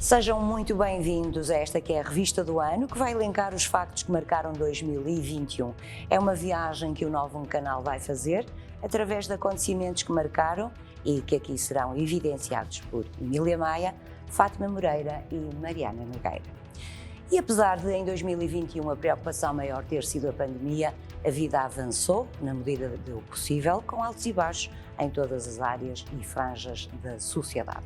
Sejam muito bem-vindos a esta que é a revista do ano, que vai elencar os factos que marcaram 2021. É uma viagem que o Novo Canal vai fazer através de acontecimentos que marcaram e que aqui serão evidenciados por Emília Maia, Fátima Moreira e Mariana Nogueira. E apesar de em 2021 a preocupação maior ter sido a pandemia, a vida avançou, na medida do possível, com altos e baixos em todas as áreas e franjas da sociedade.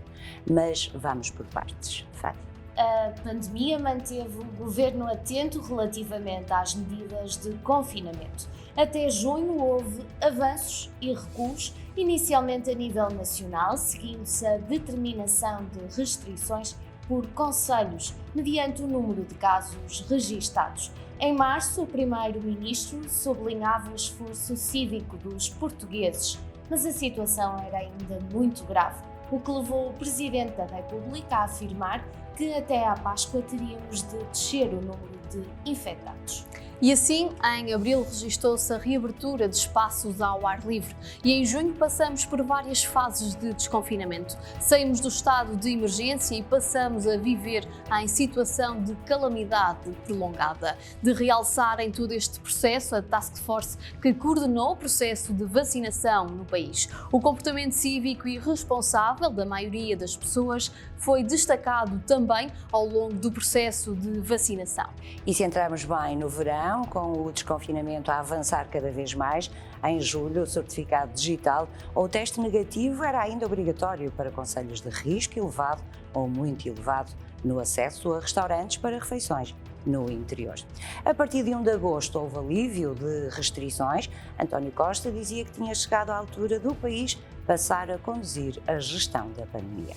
Mas vamos por partes. Fátima. A pandemia manteve o governo atento relativamente às medidas de confinamento. Até junho houve avanços e recuos, inicialmente a nível nacional, seguindo-se a determinação de restrições por concelhos, mediante o número de casos registados. Em março, o primeiro-ministro sublinhava o esforço cívico dos portugueses, mas a situação era ainda muito grave, o que levou o Presidente da República a afirmar que até à Páscoa teríamos de descer o número de infectados. E assim, em abril registou-se a reabertura de espaços ao ar livre e em junho passamos por várias fases de desconfinamento. Saímos do estado de emergência e passamos a viver em situação de calamidade prolongada. De realçar em todo este processo a Task Force que coordenou o processo de vacinação no país. O comportamento cívico e responsável da maioria das pessoas foi destacado também ao longo do processo de vacinação. E se entrarmos bem no verão, com o desconfinamento a avançar cada vez mais, em julho o certificado digital ou o teste negativo era ainda obrigatório para concelhos de risco elevado ou muito elevado no acesso a restaurantes para refeições no interior. A partir de 1 de agosto houve alívio de restrições. António Costa dizia que tinha chegado à altura do país passar a conduzir a gestão da pandemia.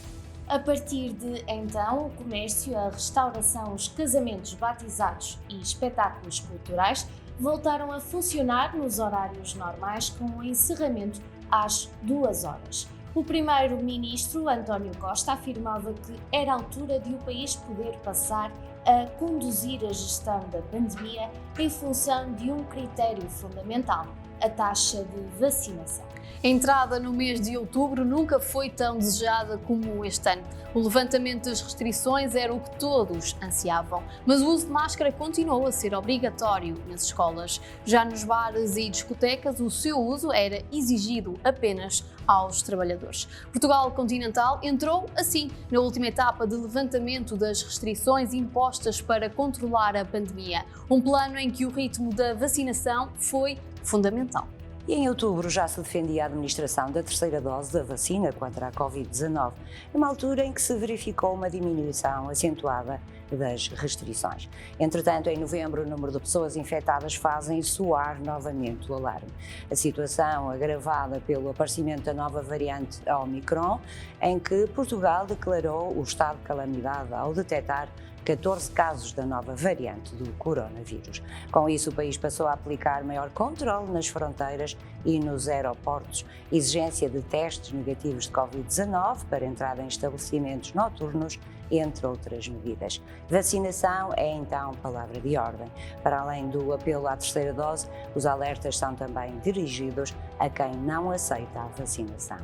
A partir de então, o comércio, a restauração, os casamentos, batizados e espetáculos culturais voltaram a funcionar nos horários normais com o encerramento às 2 horas. O primeiro-ministro, António Costa, afirmava que era a altura de o país poder passar a conduzir a gestão da pandemia em função de um critério fundamental, a taxa de vacinação. A entrada no mês de outubro nunca foi tão desejada como este ano. O levantamento das restrições era o que todos ansiavam, mas o uso de máscara continuou a ser obrigatório nas escolas. Já nos bares e discotecas, o seu uso era exigido apenas aos trabalhadores. Portugal Continental entrou, assim, na última etapa de levantamento das restrições impostas para controlar a pandemia. Um plano em que o ritmo da vacinação foi fundamental. E em outubro já se defendia a administração da terceira dose da vacina contra a Covid-19, numa altura em que se verificou uma diminuição acentuada das restrições. Entretanto, em novembro, o número de pessoas infectadas fazem soar novamente o alarme. A situação agravada pelo aparecimento da nova variante Omicron, em que Portugal declarou o estado de calamidade ao detectar 14 casos da nova variante do coronavírus. Com isso, o país passou a aplicar maior controle nas fronteiras e nos aeroportos, exigência de testes negativos de Covid-19 para entrada em estabelecimentos noturnos, entre outras medidas. Vacinação é então palavra de ordem. Para além do apelo à terceira dose, os alertas são também dirigidos a quem não aceita a vacinação.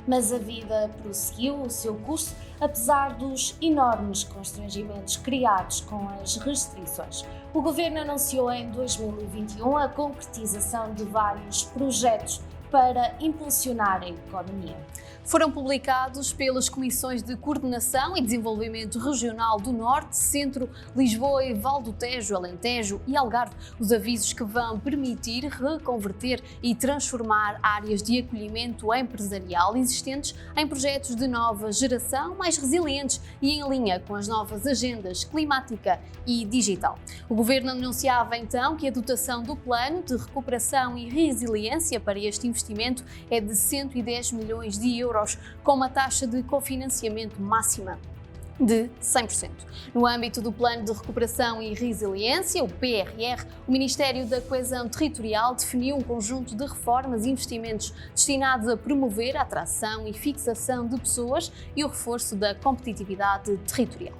Mas a vida prosseguiu o seu curso, apesar dos enormes constrangimentos criados com as restrições. O governo anunciou em 2021 a concretização de vários projetos para impulsionar a economia. Foram publicados pelas Comissões de Coordenação e Desenvolvimento Regional do Norte, Centro, Lisboa e Val do Tejo, Alentejo e Algarve os avisos que vão permitir reconverter e transformar áreas de acolhimento empresarial existentes em projetos de nova geração mais resilientes e em linha com as novas agendas climática e digital. O Governo anunciava então que a dotação do Plano de Recuperação e Resiliência para este investimento é de 110 milhões de euros, com uma taxa de cofinanciamento máxima de 100%. No âmbito do Plano de Recuperação e Resiliência, o PRR, o Ministério da Coesão Territorial definiu um conjunto de reformas e investimentos destinados a promover a atração e fixação de pessoas e o reforço da competitividade territorial.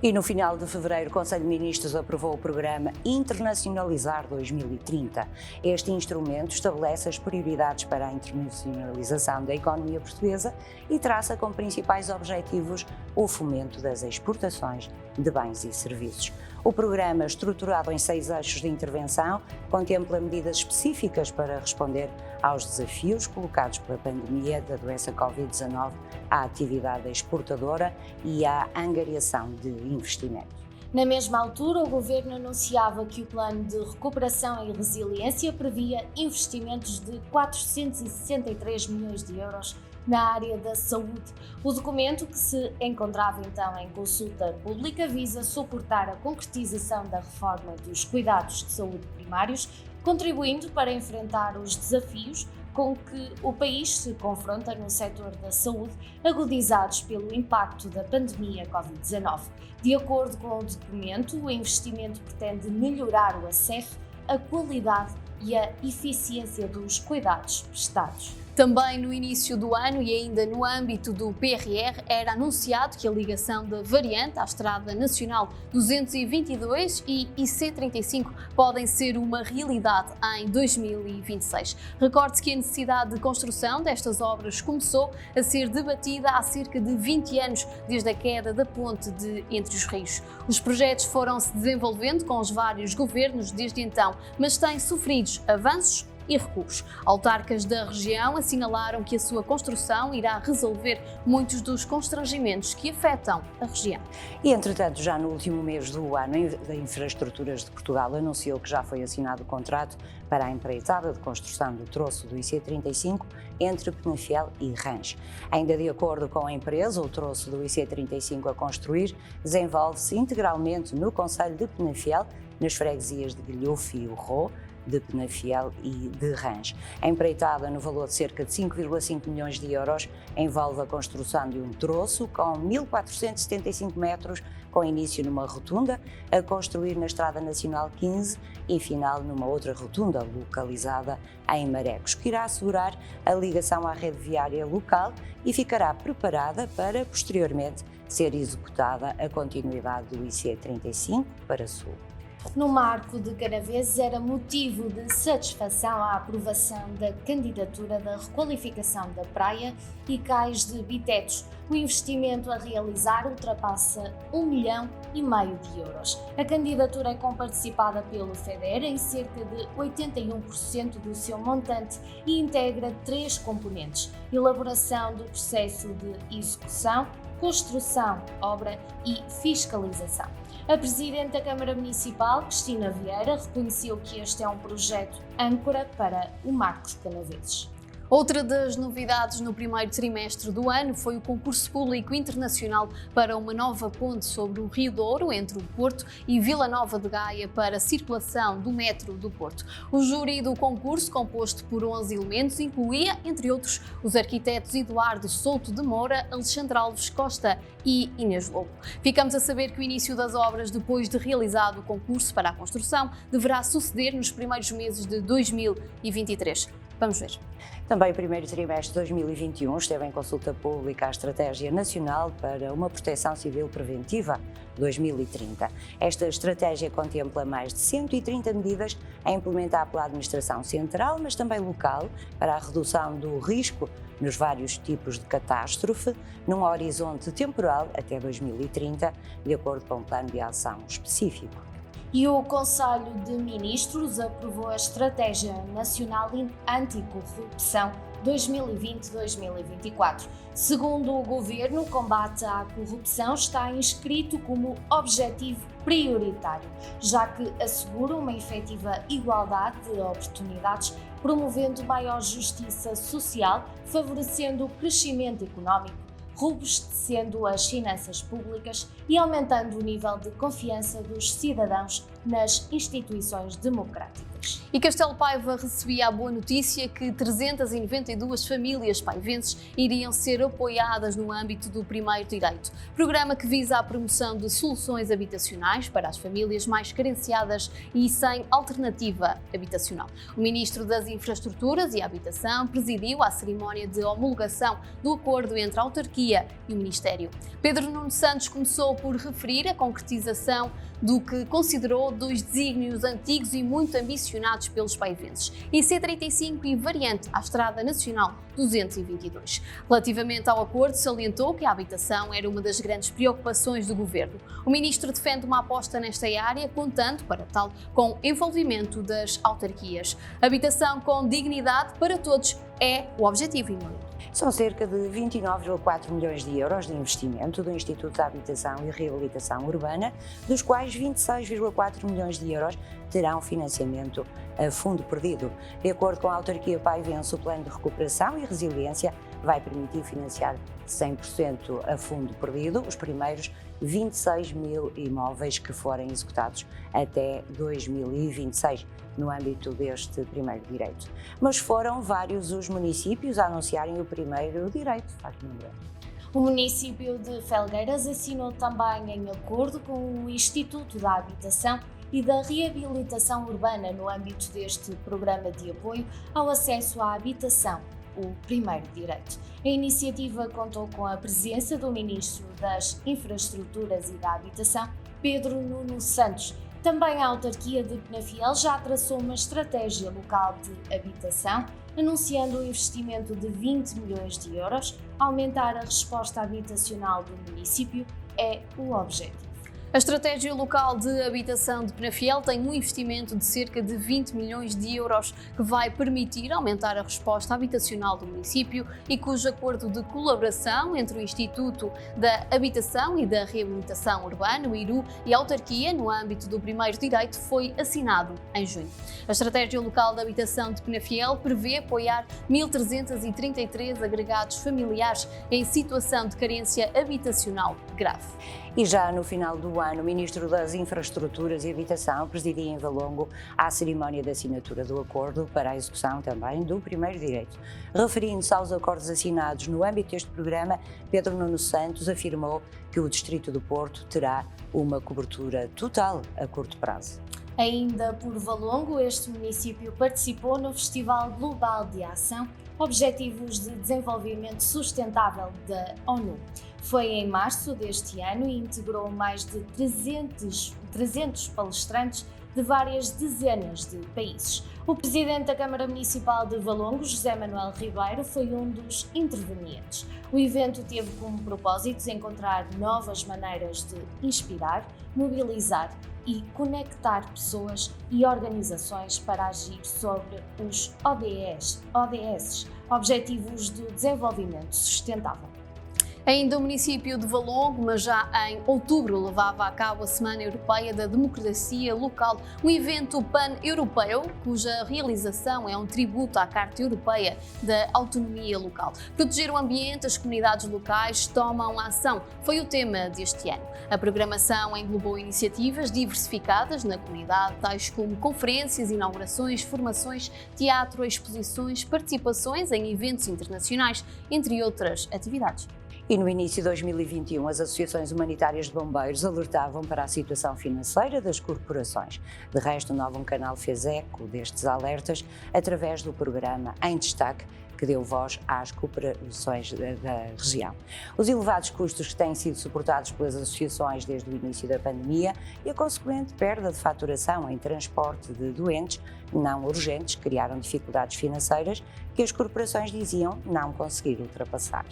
E no final de fevereiro, o Conselho de Ministros aprovou o programa Internacionalizar 2030. Este instrumento estabelece as prioridades para a internacionalização da economia portuguesa e traça como principais objetivos o fomento das exportações de bens e serviços. O programa, estruturado em 6 eixos de intervenção, contempla medidas específicas para responder aos desafios colocados pela pandemia da doença Covid-19, à atividade exportadora e à angariação de investimentos. Na mesma altura, o Governo anunciava que o Plano de Recuperação e Resiliência previa investimentos de 463 milhões de euros na área da saúde. O documento, que se encontrava então em consulta pública, visa suportar a concretização da reforma dos cuidados de saúde primários, contribuindo para enfrentar os desafios com que o país se confronta no setor da saúde, agudizados pelo impacto da pandemia Covid-19. De acordo com o documento, o investimento pretende melhorar o acesso, a qualidade e a eficiência dos cuidados prestados. Também no início do ano e ainda no âmbito do PRR, era anunciado que a ligação da variante à Estrada Nacional 222 e IC35 podem ser uma realidade em 2026. Recorde-se que a necessidade de construção destas obras começou a ser debatida há cerca de 20 anos, desde a queda da ponte de Entre os Rios. Os projetos foram-se desenvolvendo com os vários governos desde então, mas têm sofrido avanços e recuos. Autarcas da região assinalaram que a sua construção irá resolver muitos dos constrangimentos que afetam a região. E, entretanto, já no último mês do ano, a Infraestruturas de Portugal anunciou que já foi assinado o contrato para a empreitada de construção do troço do IC35 entre Penafiel e Rãs. Ainda de acordo com a empresa, o troço do IC35 a construir desenvolve-se integralmente no concelho de Penafiel, nas freguesias de Guilhofe e Urró, de Penafiel e de Rãs. A empreitada, no valor de cerca de 5,5 milhões de euros, envolve a construção de um troço com 1.475 metros, com início numa rotunda, a construir na Estrada Nacional 15 e final numa outra rotunda localizada em Marecos, que irá assegurar a ligação à rede viária local e ficará preparada para, posteriormente, ser executada a continuidade do IC35 para sul. No Marco de Canaveses, era motivo de satisfação a aprovação da candidatura da requalificação da praia e cais de Bitetos. O investimento a realizar ultrapassa 1,5 milhão de euros. A candidatura é comparticipada pelo FEDER em cerca de 81% do seu montante e integra 3 componentes: elaboração do processo de execução, construção, obra e fiscalização. A Presidente da Câmara Municipal, Cristina Vieira, reconheceu que este é um projeto âncora para o Marco de Canaveses. Outra das novidades no primeiro trimestre do ano foi o concurso público internacional para uma nova ponte sobre o Rio Douro, entre o Porto e Vila Nova de Gaia, para a circulação do metro do Porto. O júri do concurso, composto por 11 elementos, incluía, entre outros, os arquitetos Eduardo Souto de Moura, Alexandre Alves Costa e Inês Lobo. Ficamos a saber que o início das obras, depois de realizado o concurso para a construção, deverá suceder nos primeiros meses de 2023. Vamos ver. Também o primeiro trimestre de 2021 esteve em consulta pública a Estratégia Nacional para uma Proteção Civil Preventiva 2030. Esta estratégia contempla mais de 130 medidas a implementar pela Administração Central, mas também local, para a redução do risco nos vários tipos de catástrofe, num horizonte temporal até 2030, de acordo com um plano de ação específico. E o Conselho de Ministros aprovou a Estratégia Nacional Anticorrupção 2020-2024. Segundo o Governo, o combate à corrupção está inscrito como objetivo prioritário, já que assegura uma efetiva igualdade de oportunidades, promovendo maior justiça social, favorecendo o crescimento económico, robustecendo as finanças públicas e aumentando o nível de confiança dos cidadãos nas instituições democráticas. famílias. E Castelo Paiva recebia a boa notícia que 392 famílias paivenses iriam ser apoiadas no âmbito do Primeiro Direito, programa que visa a promoção de soluções habitacionais para as famílias mais carenciadas e sem alternativa habitacional. O Ministro das Infraestruturas e Habitação presidiu a cerimónia de homologação do acordo entre a autarquia e o Ministério. Pedro Nuno Santos começou por referir a concretização do que considerou dois desígnios antigos e muito ambicionados pelos paivenses, IC35 e variante à Estrada Nacional 222. Relativamente ao acordo, salientou que a habitação era uma das grandes preocupações do governo. O ministro defende uma aposta nesta área, contando, para tal, com envolvimento das autarquias. Habitação com dignidade para todos é o objetivo, Emílio. São cerca de 29,4 milhões de euros de investimento do Instituto de Habitação e Reabilitação Urbana, dos quais 26,4 milhões de euros terão financiamento a fundo perdido. De acordo com a autarquia paivense, o plano de recuperação e resiliência vai permitir financiar 100% a fundo perdido os primeiros 26 mil imóveis que forem executados até 2026, no âmbito deste primeiro direito. Mas foram vários os municípios a anunciarem o primeiro direito, faz-me lembrar. O município de Felgueiras assinou também em acordo com o Instituto da Habitação e da Reabilitação Urbana no âmbito deste programa de apoio ao acesso à habitação, o primeiro direito. A iniciativa contou com a presença do Ministro das Infraestruturas e da Habitação, Pedro Nuno Santos. Também a autarquia de Penafiel já traçou uma estratégia local de habitação, anunciando um investimento de 20 milhões de euros. Aumentar a resposta habitacional do município é o objetivo. A estratégia local de habitação de Penafiel tem um investimento de cerca de 20 milhões de euros que vai permitir aumentar a resposta habitacional do município e cujo acordo de colaboração entre o Instituto da Habitação e da Reabilitação Urbana, o IRU, e a autarquia no âmbito do primeiro direito foi assinado em junho. A estratégia local de habitação de Penafiel prevê apoiar 1.333 agregados familiares em situação de carência habitacional grave. E já no final do ano, o Ministro das Infraestruturas e Habitação presidia em Valongo a cerimónia de assinatura do acordo para a execução também do primeiro direito. Referindo-se aos acordos assinados no âmbito deste programa, Pedro Nuno Santos afirmou que o Distrito do Porto terá uma cobertura total a curto prazo. Ainda por Valongo, este município participou no Festival Global de Ação Objetivos de Desenvolvimento Sustentável da ONU. Foi em março deste ano e integrou mais de 300 palestrantes de várias dezenas de países. O presidente da Câmara Municipal de Valongo, José Manuel Ribeiro, foi um dos intervenientes. O evento teve como propósito encontrar novas maneiras de inspirar, mobilizar e conectar pessoas e organizações para agir sobre os ODS, Objetivos do Desenvolvimento Sustentável. Ainda o município de Valongo, mas já em outubro, levava a cabo a Semana Europeia da Democracia Local, um evento pan-europeu cuja realização é um tributo à Carta Europeia da Autonomia Local. Proteger o ambiente, as comunidades locais tomam ação, foi o tema deste ano. A programação englobou iniciativas diversificadas na comunidade, tais como conferências, inaugurações, formações, teatro, exposições, participações em eventos internacionais, entre outras atividades. E no início de 2021, as associações humanitárias de bombeiros alertavam para a situação financeira das corporações. De resto, o Novo Canal fez eco destes alertas através do programa Em Destaque, que deu voz às corporações da região. Os elevados custos que têm sido suportados pelas associações desde o início da pandemia e a consequente perda de faturação em transporte de doentes não urgentes criaram dificuldades financeiras que as corporações diziam não conseguir ultrapassar.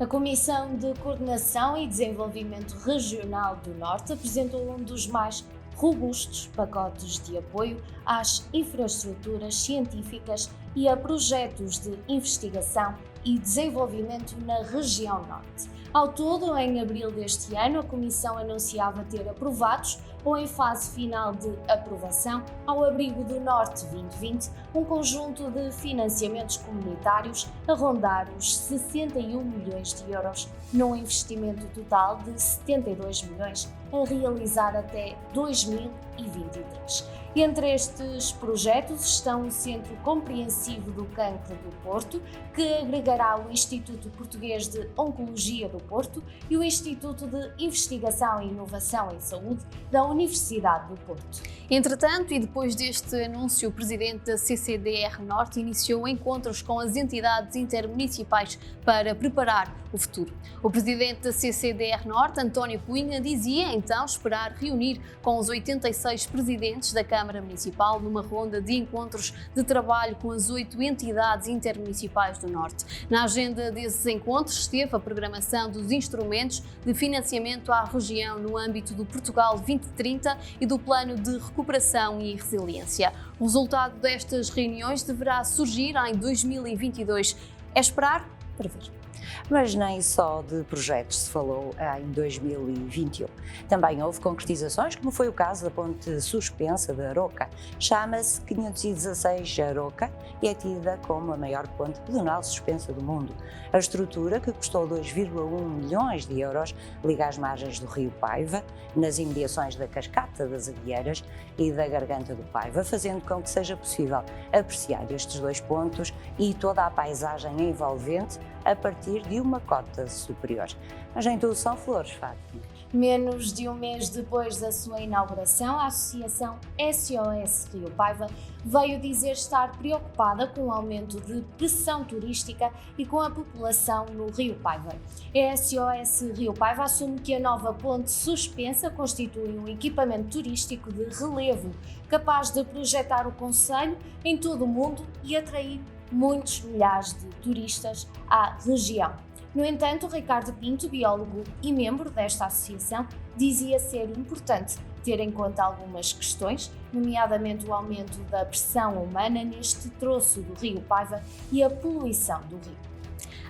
A Comissão de Coordenação e Desenvolvimento Regional do Norte apresentou um dos mais robustos pacotes de apoio às infraestruturas científicas e a projetos de investigação e desenvolvimento na região Norte. Ao todo, em abril deste ano, a Comissão anunciava ter aprovados ou em fase final de aprovação ao abrigo do Norte 2020, um conjunto de financiamentos comunitários a rondar os 61 milhões de euros, num investimento total de 72 milhões a realizar até 2023. Entre estes projetos estão o Centro Compreensivo do Cancro do Porto, que agregará o Instituto Português de Oncologia do Porto e o Instituto de Investigação e Inovação em Saúde da Universidade do Porto. Entretanto, e depois deste anúncio, o presidente da CCDR Norte iniciou encontros com as entidades intermunicipais para preparar o futuro. O presidente da CCDR Norte, António Cunha, dizia então esperar reunir com os 86 presidentes da Câmara Municipal numa ronda de encontros de trabalho com as 8 entidades intermunicipais do Norte. Na agenda desses encontros esteve a programação dos instrumentos de financiamento à região no âmbito do Portugal 2030 e do Plano de Recuperação e Resiliência. O resultado destas reuniões deverá surgir em 2022. É esperar para ver. Mas nem só de projetos se falou em 2021. Também houve concretizações, como foi o caso da ponte suspensa de Aroca. Chama-se 516 Aroca e é tida como a maior ponte pedonal suspensa do mundo. A estrutura, que custou 2,1 milhões de euros, liga as margens do rio Paiva, nas imediações da Cascata das Aguieiras e da Garganta do Paiva, fazendo com que seja possível apreciar estes dois pontos e toda a paisagem envolvente a partir de uma cota superior. Mas nem tudo são flores, Fátima. Menos de um mês depois da sua inauguração, a Associação SOS Rio Paiva veio dizer estar preocupada com o aumento de pressão turística e com a população no Rio Paiva. A SOS Rio Paiva assume que a nova ponte suspensa constitui um equipamento turístico de relevo, capaz de projetar o concelho em todo o mundo e atrair muitos milhares de turistas à região. No entanto, Ricardo Pinto, biólogo e membro desta associação, dizia ser importante ter em conta algumas questões, nomeadamente o aumento da pressão humana neste troço do Rio Paiva e a poluição do rio.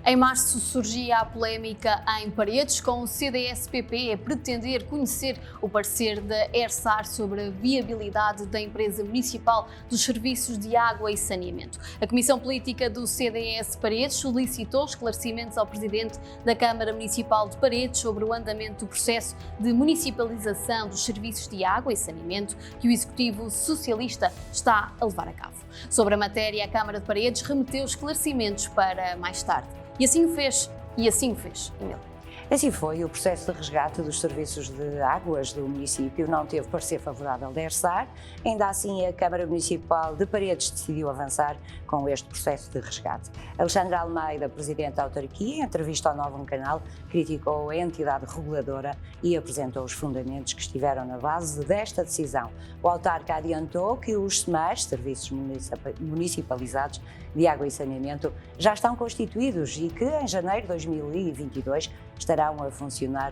Em março surgia a polémica em Paredes, com o CDS-PP a pretender conhecer o parecer da ERSAR sobre a viabilidade da empresa municipal dos serviços de água e saneamento. A Comissão Política do CDS Paredes solicitou esclarecimentos ao Presidente da Câmara Municipal de Paredes sobre o andamento do processo de municipalização dos serviços de água e saneamento que o Executivo Socialista está a levar a cabo. Sobre a matéria, a Câmara de Paredes remeteu esclarecimentos para mais tarde. E assim o fez, Emílio. Assim foi, o processo de resgate dos serviços de águas do município não teve parecer favorável da ERSAR. Ainda assim, a Câmara Municipal de Paredes decidiu avançar com este processo de resgate. Alexandre Almeida, presidente da autarquia, em entrevista ao Novo Canal, criticou a entidade reguladora e apresentou os fundamentos que estiveram na base desta decisão. O autarca adiantou que os SMAs, Serviços Municipalizados de Água e Saneamento, já estão constituídos e que em janeiro de 2022 estarão a funcionar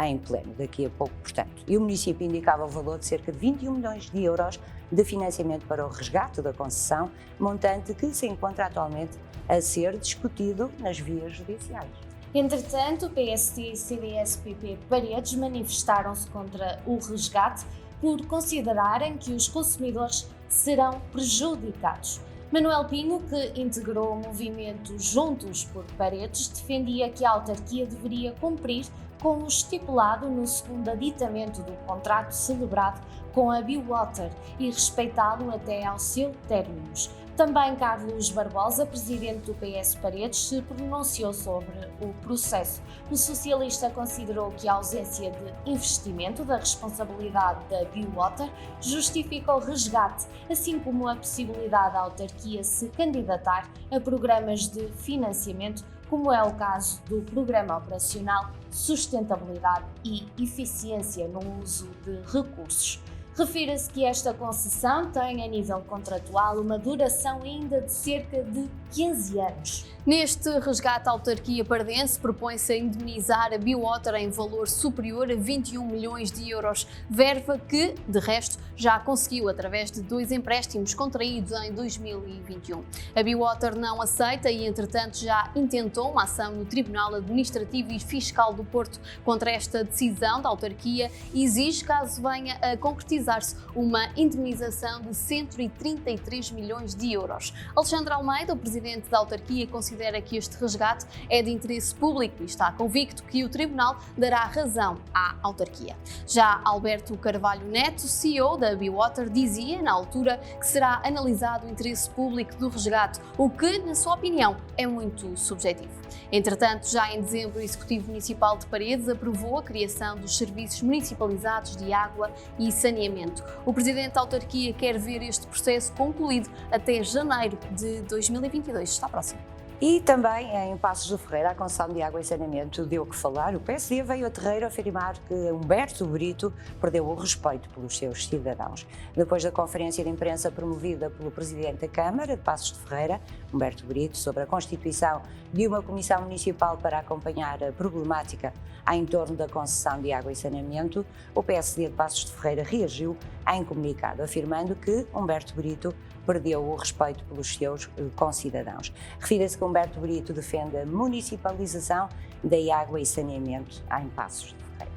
em pleno, daqui a pouco, portanto. E o município indicava o valor de cerca de 21 milhões de euros de financiamento para o resgate da concessão, montante que se encontra atualmente a ser discutido nas vias judiciais. Entretanto, o PST e CDS-PP Paredes manifestaram-se contra o resgate por considerarem que os consumidores serão prejudicados. Manuel Pinho, que integrou o movimento Juntos por Paredes, defendia que a autarquia deveria cumprir com o estipulado no segundo aditamento do contrato celebrado com a Biwater e respeitá-lo até ao seu término. Também Carlos Barbosa, presidente do PS Paredes, se pronunciou sobre o processo. O socialista considerou que a ausência de investimento da responsabilidade da Biwater justifica o resgate, assim como a possibilidade da autarquia se candidatar a programas de financiamento, como é o caso do Programa Operacional Sustentabilidade e Eficiência no Uso de Recursos. Refira-se que esta concessão tem, a nível contratual, uma duração ainda de cerca de 15 anos. Neste resgate, a autarquia pardense propõe-se a indemnizar a Biwater em valor superior a 21 milhões de euros, verba que, de resto, já conseguiu através de 2 empréstimos contraídos em 2021. A Biwater não aceita e, entretanto, já intentou uma ação no Tribunal Administrativo e Fiscal do Porto contra esta decisão da autarquia e exige, caso venha a concretizar-se, uma indemnização de 133 milhões de euros. Alexandre Almeida, o presidente da autarquia, considera que este resgate é de interesse público e está convicto que o Tribunal dará razão à autarquia. Já Alberto Carvalho Neto, CEO da Biwater, dizia na altura que será analisado o interesse público do resgate, o que, na sua opinião, é muito subjetivo. Entretanto, já em dezembro, o Executivo Municipal de Paredes aprovou a criação dos serviços municipalizados de água e saneamento. O presidente da autarquia quer ver este processo concluído até janeiro de 2022. Está próximo. E também em Passos de Ferreira, a concessão de água e saneamento deu o que falar. O PSD veio a terreiro afirmar que Humberto Brito perdeu o respeito pelos seus cidadãos. Depois da conferência de imprensa promovida pelo presidente da Câmara de Passos de Ferreira, Humberto Brito, sobre a constituição de uma comissão municipal para acompanhar a problemática em torno da concessão de água e saneamento, o PSD de Passos de Ferreira reagiu em comunicado, afirmando que Humberto Brito perdeu o respeito pelos seus concidadãos. Refira-se que Humberto Brito defende a municipalização da água e saneamento em Passos de Ferreira.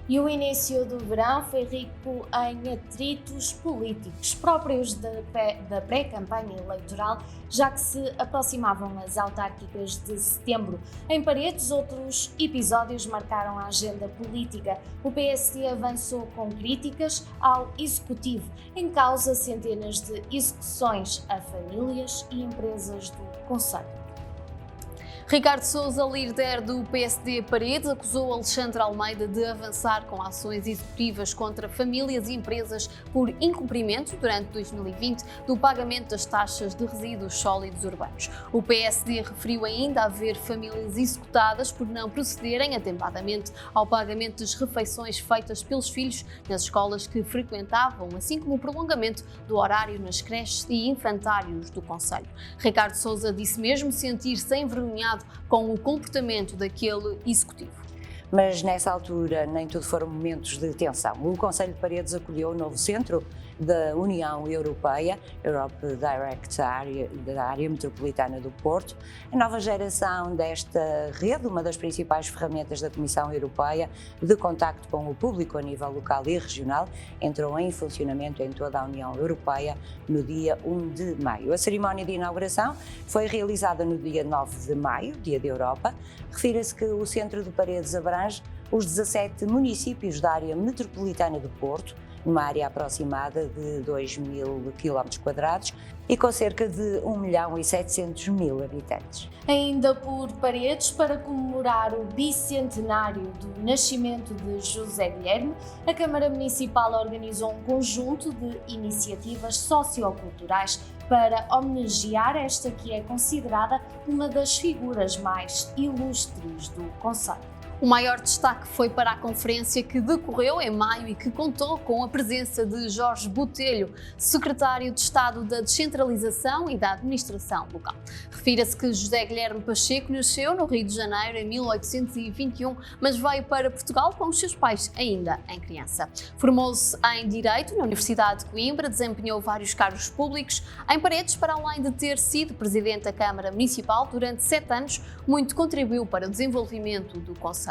E o início do verão foi rico em atritos políticos, próprios da pré-campanha eleitoral, já que se aproximavam as autárquicas de setembro. Em Paredes, outros episódios marcaram a agenda política. O PSD avançou com críticas ao Executivo, em causa centenas de execuções a famílias e empresas do concelho. Ricardo Sousa, líder do PSD Paredes, acusou Alexandre Almeida de avançar com ações executivas contra famílias e empresas por incumprimento, durante 2020, do pagamento das taxas de resíduos sólidos urbanos. O PSD referiu ainda haver famílias executadas por não procederem atempadamente ao pagamento das refeições feitas pelos filhos nas escolas que frequentavam, assim como o prolongamento do horário nas creches e infantários do concelho. Ricardo Sousa disse mesmo sentir-se envergonhado com o comportamento daquele executivo. Mas nessa altura nem tudo foram momentos de tensão. O Concelho de Paredes acolheu o novo centro da União Europeia, Europe Direct da área metropolitana do Porto. A nova geração desta rede, uma das principais ferramentas da Comissão Europeia de contacto com o público a nível local e regional, entrou em funcionamento em toda a União Europeia no dia 1 de maio. A cerimónia de inauguração foi realizada no dia 9 de maio, Dia da Europa. Refira-se que o centro de Paredes abrange os 17 municípios da área metropolitana do Porto, numa área aproximada de 2.000 km² e com cerca de 1.700.000 habitantes. Ainda por Paredes, para comemorar o bicentenário do nascimento de José Guilherme, a Câmara Municipal organizou um conjunto de iniciativas socioculturais para homenagear esta que é considerada uma das figuras mais ilustres do concelho. O maior destaque foi para a conferência que decorreu em maio e que contou com a presença de Jorge Botelho, secretário de Estado da Descentralização e da Administração Local. Refira-se que José Guilherme Pacheco nasceu no Rio de Janeiro em 1821, mas veio para Portugal com os seus pais ainda em criança. Formou-se em Direito na Universidade de Coimbra, desempenhou vários cargos públicos em Paredes, para além de ter sido presidente da Câmara Municipal durante 7 anos, muito contribuiu para o desenvolvimento do concelho.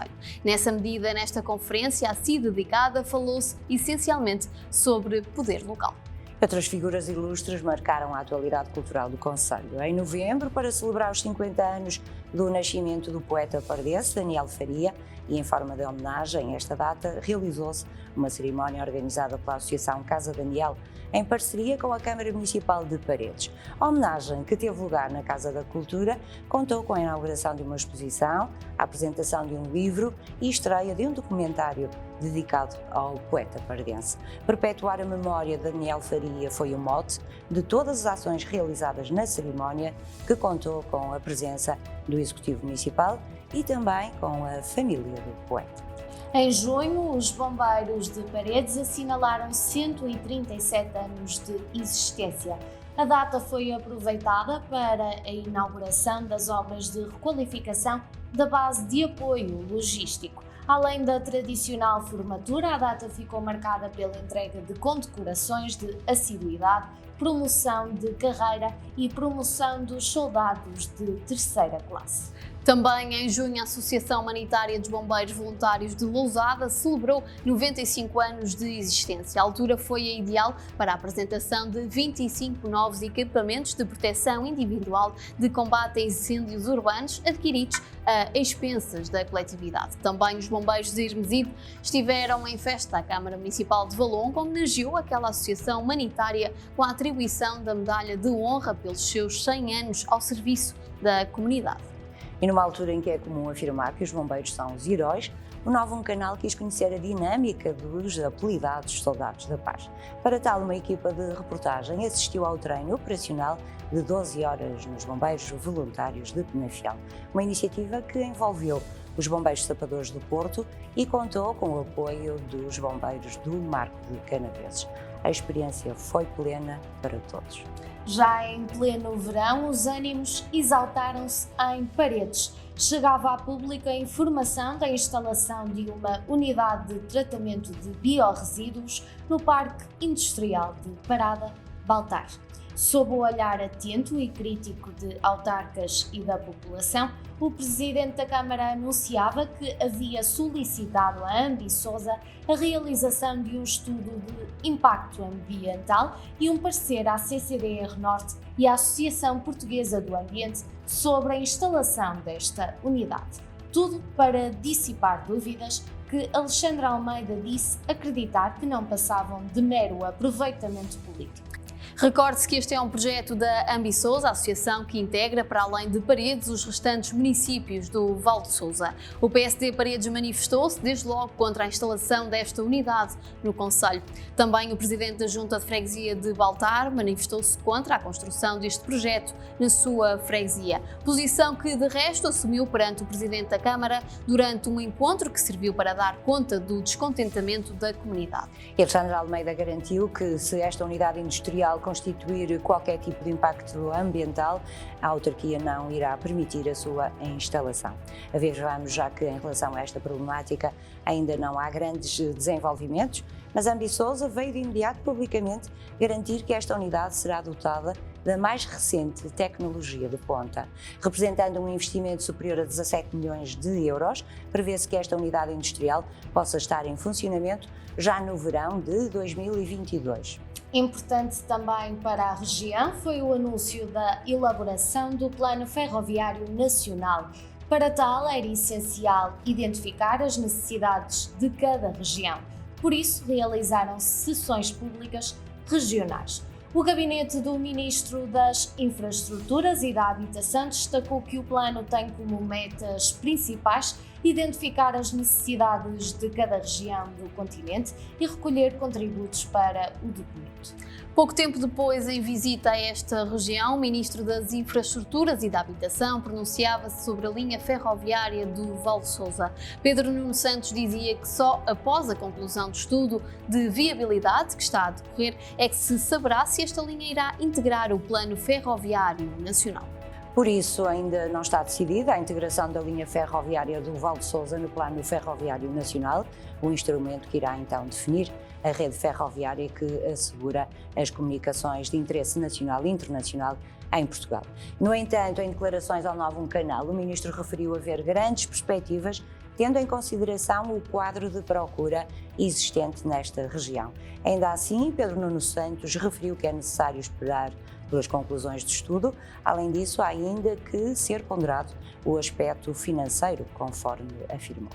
Nessa medida, nesta conferência a si dedicada, falou-se essencialmente sobre poder local. Outras figuras ilustres marcaram a atualidade cultural do concelho. Em novembro, para celebrar os 50 anos do nascimento do poeta pardense Daniel Faria, e em forma de homenagem a esta data, realizou-se uma cerimónia organizada pela Associação Casa Daniel, em parceria com a Câmara Municipal de Paredes. A homenagem, que teve lugar na Casa da Cultura, contou com a inauguração de uma exposição, a apresentação de um livro e estreia de um documentário dedicado ao poeta pardense. Perpetuar a memória de Daniel Faria foi o mote de todas as ações realizadas na cerimónia, que contou com a presença do Executivo Municipal e também com a família do poeta. Em junho, os bombeiros de Paredes assinalaram 137 anos de existência. A data foi aproveitada para a inauguração das obras de requalificação da base de apoio logístico. Além da tradicional formatura, a data ficou marcada pela entrega de condecorações de assiduidade, promoção de carreira e promoção dos soldados de terceira classe. Também em junho, a Associação Humanitária dos Bombeiros Voluntários de Lousada celebrou 95 anos de existência. A altura foi a ideal para a apresentação de 25 novos equipamentos de proteção individual de combate a incêndios urbanos adquiridos a expensas da coletividade. Também os bombeiros de Hermesinde estiveram em festa. A Câmara Municipal de Valongo homenageou aquela associação humanitária com a atribuição da Medalha de Honra pelos seus 100 anos ao serviço da comunidade. E numa altura em que é comum afirmar que os bombeiros são os heróis, o Novo Canal quis conhecer a dinâmica dos apelidados soldados da paz. Para tal, uma equipa de reportagem assistiu ao treino operacional de 12 horas nos bombeiros voluntários de Penafiel, uma iniciativa que envolveu os bombeiros sapadores do Porto e contou com o apoio dos bombeiros do Marco de Canaveses. A experiência foi plena para todos. Já em pleno verão, os ânimos exaltaram-se em Paredes. Chegava a público a informação da instalação de uma unidade de tratamento de biorresíduos no Parque Industrial de Parada, Baltar. Sob o olhar atento e crítico de autarcas e da população, o presidente da Câmara anunciava que havia solicitado à Ambisousa a realização de um estudo de impacto ambiental e um parecer à CCDR Norte e à Associação Portuguesa do Ambiente sobre a instalação desta unidade. Tudo para dissipar dúvidas que Alexandre Almeida disse acreditar que não passavam de mero aproveitamento político. Recorde-se que este é um projeto da Ambisousa, a associação que integra, para além de Paredes, os restantes municípios do Val de Sousa. O PSD Paredes manifestou-se desde logo contra a instalação desta unidade no concelho. Também o presidente da Junta de Freguesia de Baltar manifestou-se contra a construção deste projeto na sua freguesia. Posição que, de resto, assumiu perante o presidente da Câmara durante um encontro que serviu para dar conta do descontentamento da comunidade. Alexandre Almeida garantiu que, se esta unidade industrial constituir qualquer tipo de impacto ambiental, a autarquia não irá permitir a sua instalação. Vejamos já que, em relação a esta problemática, ainda não há grandes desenvolvimentos, mas a Ambisousa veio de imediato publicamente garantir que esta unidade será dotada da mais recente tecnologia de ponta. Representando um investimento superior a 17 milhões de euros, prevê-se que esta unidade industrial possa estar em funcionamento já no verão de 2022. Importante também para a região foi o anúncio da elaboração do Plano Ferroviário Nacional. Para tal, era essencial identificar as necessidades de cada região. Por isso, realizaram-se sessões públicas regionais. O gabinete do Ministro das Infraestruturas e da Habitação destacou que o plano tem como metas principais identificar as necessidades de cada região do continente e recolher contributos para o documento. Pouco tempo depois, em visita a esta região, o Ministro das Infraestruturas e da Habitação pronunciava-se sobre a linha ferroviária do Val de Sousa. Pedro Nuno Santos dizia que só após a conclusão do estudo de viabilidade que está a decorrer é que se saberá se esta linha irá integrar o Plano Ferroviário Nacional. Por isso, ainda não está decidida a integração da linha ferroviária do Val de Sousa no Plano Ferroviário Nacional, o instrumento que irá então definir a rede ferroviária que assegura as comunicações de interesse nacional e internacional em Portugal. No entanto, em declarações ao Novo Canal, o Ministro referiu haver grandes perspectivas, tendo em consideração o quadro de procura existente nesta região. Ainda assim, Pedro Nuno Santos referiu que é necessário esperar pelas conclusões do estudo. Além disso, há ainda que ser ponderado o aspecto financeiro, conforme afirmou.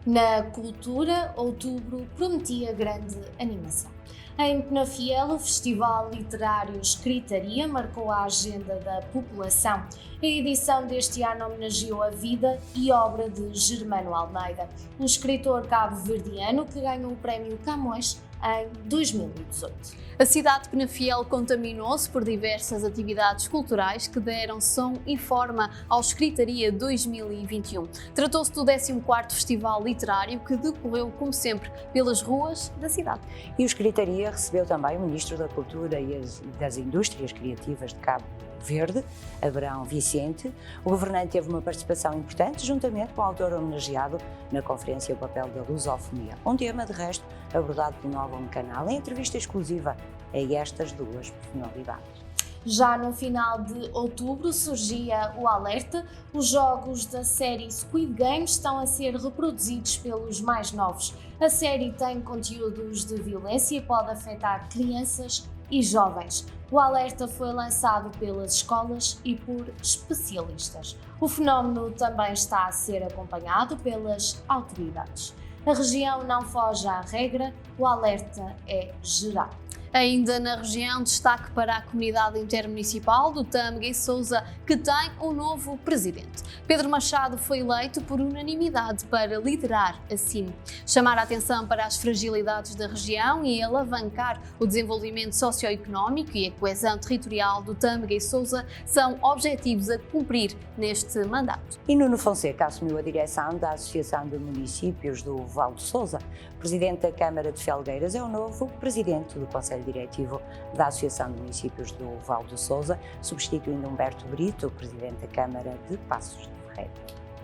Na cultura, outubro prometia grande animação. Em Penafiel, o Festival Literário Escritaria marcou a agenda da população. A edição deste ano homenageou a vida e obra de Germano Almeida, um escritor cabo-verdiano que ganhou o Prémio Camões em 2018. A cidade de Penafiel contaminou-se por diversas atividades culturais que deram som e forma ao Escritaria 2021. Tratou-se do 14º Festival Literário que decorreu, como sempre, pelas ruas da cidade. E o Escritaria recebeu também o Ministro da Cultura e das Indústrias Criativas de Cabo Verde, Abrão Vicente. O governante teve uma participação importante, juntamente com o autor homenageado na conferência O Papel da Lusofonia, um tema, de resto, abordado pelo Novo Canal em entrevista exclusiva a estas duas personalidades. Já no final de outubro surgia o alerta: os jogos da série Squid Game estão a ser reproduzidos pelos mais novos. A série tem conteúdos de violência e pode afetar crianças e jovens. O alerta foi lançado pelas escolas e por especialistas. O fenómeno também está a ser acompanhado pelas autoridades. A região não foge à regra, o alerta é geral. Ainda na região, destaque para a comunidade intermunicipal do Tâmega e Sousa, que tem um novo presidente. Pedro Machado foi eleito por unanimidade para liderar a CIM. Chamar a atenção para as fragilidades da região e alavancar o desenvolvimento socioeconómico e a coesão territorial do Tâmega e Sousa são objetivos a cumprir neste mandato. E Nuno Fonseca assumiu a direção da Associação de Municípios do Val de Sousa. O presidente da Câmara de Felgueiras é o novo presidente do Conselho Diretivo da Associação de Municípios do Val de Sousa, substituindo Humberto Brito, presidente da Câmara de Passos de Ferreira.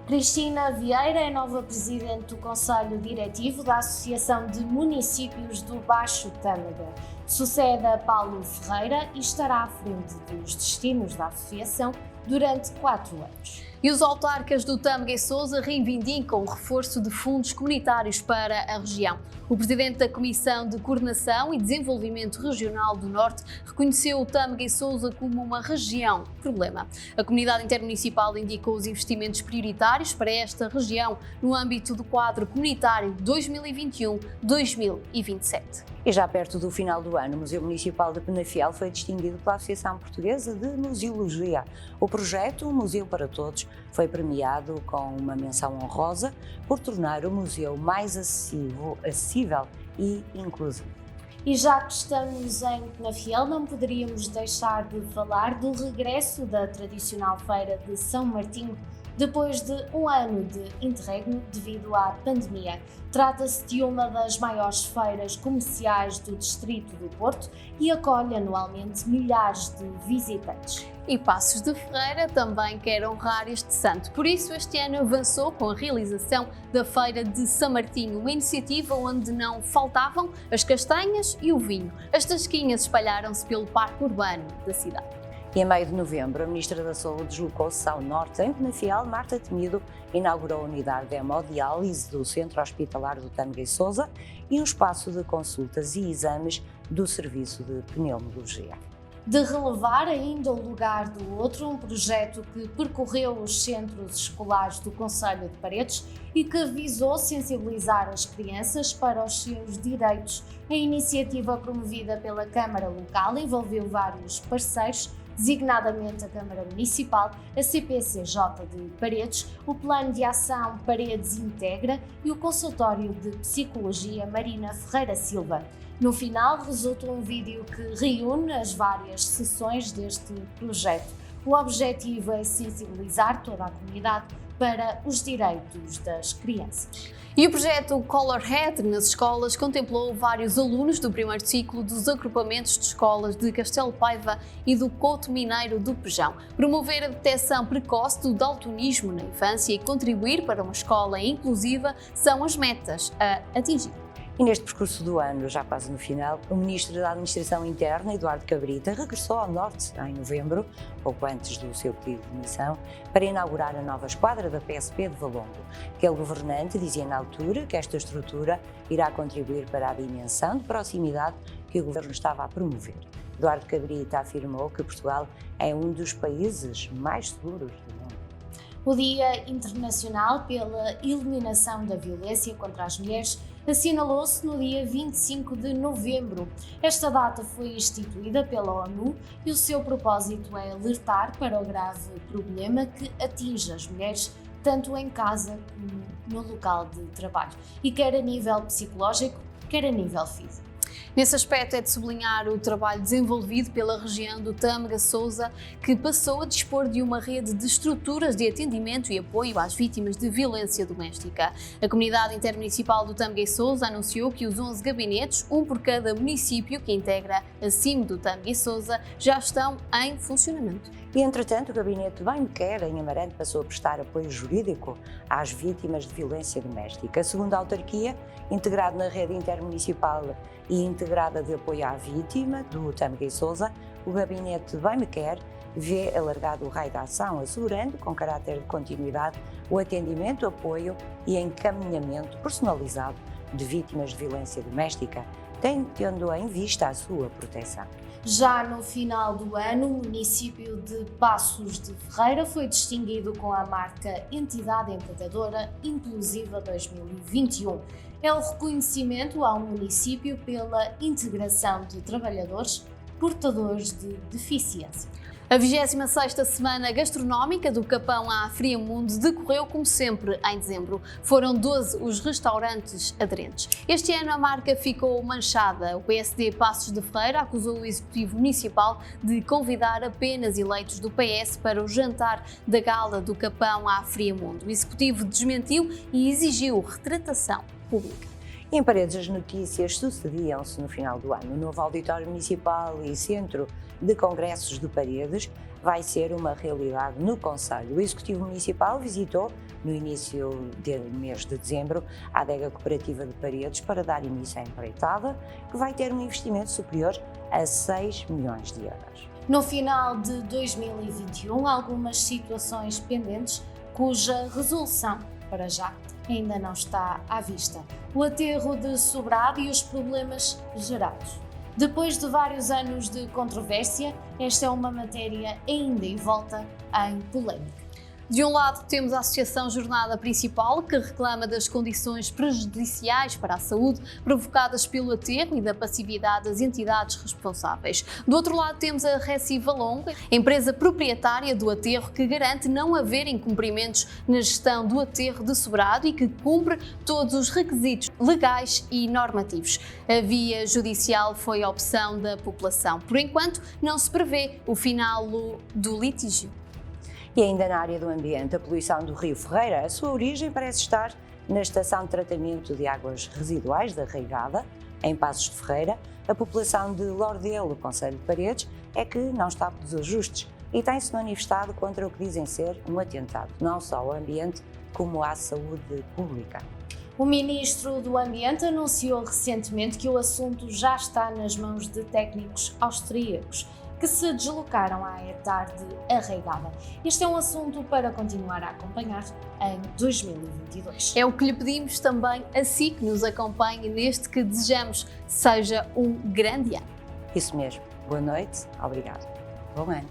Cristina Vieira é nova presidente do Conselho Diretivo da Associação de Municípios do Baixo Tâmega. Sucede a Paulo Ferreira e estará à frente dos destinos da associação durante 4 anos. E os autarcas do Tâmega e Sousa reivindicam o reforço de fundos comunitários para a região. O presidente da Comissão de Coordenação e Desenvolvimento Regional do Norte reconheceu o Tâmega e Sousa como uma região problema. A comunidade intermunicipal indicou os investimentos prioritários para esta região no âmbito do quadro comunitário 2021-2027. E já perto do final do ano, o Museu Municipal de Penafiel foi distinguido pela Associação Portuguesa de Museologia. O projeto Um Museu para Todos foi premiado com uma menção honrosa por tornar o museu mais acessível e inclusivo. E já que estamos em Penafiel, não poderíamos deixar de falar do regresso da tradicional Feira de São Martinho, depois de um ano de interregno devido à pandemia. Trata-se de uma das maiores feiras comerciais do distrito do Porto e acolhe anualmente milhares de visitantes. E Passos de Ferreira também quer honrar este santo. Por isso, este ano avançou com a realização da Feira de São Martinho, uma iniciativa onde não faltavam as castanhas e o vinho. As tasquinhas espalharam-se pelo parque urbano da cidade. E em meio de novembro, a Ministra da Saúde deslocou-se ao norte. Em Penafiel, Marta Temido inaugurou a unidade de hemodiálise do Centro Hospitalar do Tâmega e Sousa e um espaço de consultas e exames do Serviço de Pneumologia. De relevar ainda o lugar do outro, um projeto que percorreu os centros escolares do Concelho de Paredes e que visou sensibilizar as crianças para os seus direitos. A iniciativa promovida pela Câmara Local envolveu vários parceiros, designadamente a Câmara Municipal, a CPCJ de Paredes, o Plano de Ação Paredes Integra e o Consultório de Psicologia Marina Ferreira Silva. No final, resulta um vídeo que reúne as várias sessões deste projeto. O objetivo é sensibilizar toda a comunidade para os direitos das crianças. E o projeto Colorhead nas escolas contemplou vários alunos do primeiro ciclo dos agrupamentos de escolas de Castelo Paiva e do Couto Mineiro do Pejão. Promover a detecção precoce do daltonismo na infância e contribuir para uma escola inclusiva são as metas a atingir. E neste percurso do ano, já quase no final, o Ministro da Administração Interna, Eduardo Cabrita, regressou ao Norte em novembro, pouco antes do seu pedido de demissão, para inaugurar a nova esquadra da PSP de Valongo. Aquele governante dizia na altura que esta estrutura irá contribuir para a dimensão de proximidade que o governo estava a promover. Eduardo Cabrita afirmou que Portugal é um dos países mais seguros do mundo. O Dia Internacional pela Eliminação da Violência contra as Mulheres assinalou-se no dia 25 de novembro. Esta data foi instituída pela ONU e o seu propósito é alertar para o grave problema que atinge as mulheres tanto em casa como no local de trabalho, e quer a nível psicológico, quer a nível físico. Nesse aspecto é de sublinhar o trabalho desenvolvido pela região do Tâmega-Sousa, que passou a dispor de uma rede de estruturas de atendimento e apoio às vítimas de violência doméstica. A Comunidade Intermunicipal do Tâmega e Sousa anunciou que os 11 gabinetes, um por cada município que integra a CIM do Tâmega e Sousa, já estão em funcionamento. E, entretanto, o Gabinete Bem Me Quer, em Amarante, passou a prestar apoio jurídico às vítimas de violência doméstica. Segundo a autarquia, integrado na rede intermunicipal e integrada de apoio à vítima do Tâmega e Sousa, o Gabinete Bem Me Quer vê alargado o raio de ação, assegurando, com caráter de continuidade, o atendimento, apoio e encaminhamento personalizado de vítimas de violência doméstica, tendo em vista a sua proteção. Já no final do ano, o município de Passos de Ferreira foi distinguido com a marca Entidade Empregadora Inclusiva 2021. É o reconhecimento ao município pela integração de trabalhadores portadores de deficiência. A 26ª Semana Gastronómica do Capão à Friamundo decorreu como sempre em dezembro. Foram 12 os restaurantes aderentes. Este ano a marca ficou manchada. O PSD Passos de Ferreira acusou o Executivo Municipal de convidar apenas eleitos do PS para o jantar da gala do Capão à Friamundo. O Executivo desmentiu e exigiu retratação pública. Em Paredes, as notícias sucediam-se no final do ano. O novo auditório municipal e centro de congressos de Paredes vai ser uma realidade no concelho. O Executivo Municipal visitou, no início do mês de dezembro, a adega cooperativa de Paredes para dar início à empreitada, que vai ter um investimento superior a 6 milhões de euros. No final de 2021, algumas situações pendentes cuja resolução, para já, ainda não está à vista. O aterro de Sobrado e os problemas gerados. Depois de vários anos de controvérsia, esta é uma matéria ainda envolta em polémica. De um lado, temos a Associação Jornada Principal, que reclama das condições prejudiciais para a saúde provocadas pelo aterro e da passividade das entidades responsáveis. Do outro lado, temos a Recife Longa, empresa proprietária do aterro, que garante não haver incumprimentos na gestão do aterro de Sobrado e que cumpre todos os requisitos legais e normativos. A via judicial foi a opção da população. Por enquanto, não se prevê o final do litígio. E ainda na área do ambiente, a poluição do Rio Ferreira, a sua origem parece estar na estação de tratamento de águas residuais da Reigada, em Passos de Ferreira. A população de Lordelo, concelho de Paredes, é que não está pelos ajustes e tem-se manifestado contra o que dizem ser um atentado, não só ao ambiente, como à saúde pública. O Ministro do Ambiente anunciou recentemente que o assunto já está nas mãos de técnicos austríacos, que se deslocaram à hectare de Arreigada. Este é um assunto para continuar a acompanhar em 2022. É o que lhe pedimos também a si que nos acompanhe neste que desejamos seja um grande ano. Isso mesmo. Boa noite. Obrigado. Bom ano.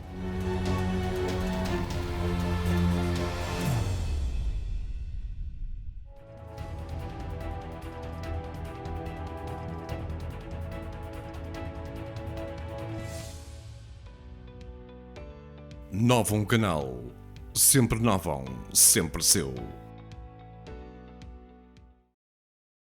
Nova um canal, sempre Novon, sempre seu.